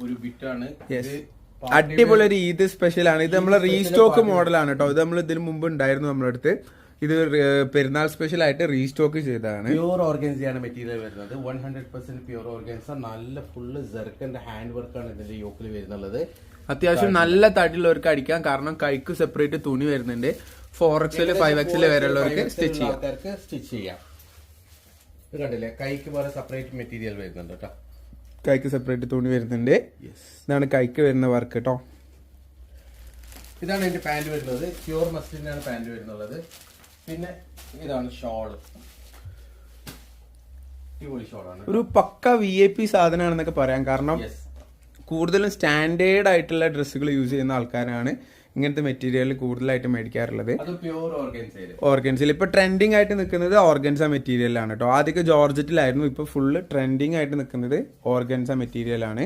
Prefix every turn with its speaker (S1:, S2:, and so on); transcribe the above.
S1: ഒരു ബിറ്റാണ്.
S2: അടിപൊളി ഒരു ഈദ് സ്പെഷ്യൽ ആണ്. ഇത് നമ്മളെ റീസ്റ്റോക്ക് മോഡലാണ് കേട്ടോ. ഇത് നമ്മൾ ഇതിന് മുമ്പ് ഉണ്ടായിരുന്നു നമ്മുടെ അടുത്ത്. ഇത് പെരുന്നാൾ സ്പെഷ്യൽ ആയിട്ട് റീസ്റ്റോക്ക് ചെയ്തതാണ്.
S1: പ്യൂർ ഓർഗൻസയാണ് മെറ്റീരിയൽ വരുന്നത്. 100% പ്യൂർ ഓർഗൻസ. നല്ല ഫുള്ള് ജെർക്കന്റെ ഹാൻഡ് വർക്കാണ് ഇതിന്റെ യോക്കിൽ വരുന്നുള്ളത്.
S2: അത്യാവശ്യം നല്ല തടിയുള്ളവർക്ക് അടിക്കാം. കാരണം കൈക്ക് സെപ്പറേറ്റ് തുണി വരുന്നുണ്ട്. 4XL 5XL വരെയുള്ളവർക്ക്
S1: സ്റ്റിച്ച് ചെയ്യാം. ഇത് കണ്ടില്ലേ, കൈക്ക് പോലെ സെപ്പറേറ്റ് മെറ്റീരിയൽ വരുന്നുണ്ട് കേട്ടോ.
S2: കൈക്ക് സെപ്പറേറ്റ് തുണി വരുന്നുണ്ട്. ഇതാണ് കൈക്ക് വരുന്ന വർക്ക് കേട്ടോ.
S1: ഇതാണ് എന്റെ പാന്റ് വരുന്നത്. പ്യൂർ മസ്ലിനാണ് പാന്റ് വരുന്നുള്ളത്. പിന്നെ ഇതാണ് ഷോള്. അടിപൊളി ഷോളാണ്.
S2: ഒരു പക്ക VIP സാധനമാണെന്നൊക്കെ പറയാം. കാരണം കൂടുതലും സ്റ്റാൻഡേർഡ് ആയിട്ടുള്ള ഡ്രസ്സുകൾ യൂസ് ചെയ്യുന്ന ആൾക്കാരാണ് ഇങ്ങനത്തെ മെറ്റീരിയൽ കൂടുതലായിട്ട് മേടിക്കാറുള്ളത്. ഓർഗൻസിൽ ഇപ്പൊ ട്രെൻഡിങ് ആയിട്ട് നിൽക്കുന്നത് ഓർഗൻസ മെറ്റീരിയലാണ് കേട്ടോ. ആദ്യമൊക്കെ ജോർജറ്റിലായിരുന്നു. ഇപ്പൊ ഫുള്ള് ട്രെൻഡിങ് ആയിട്ട് നിൽക്കുന്നത് ഓർഗൻസ മെറ്റീരിയലാണ്.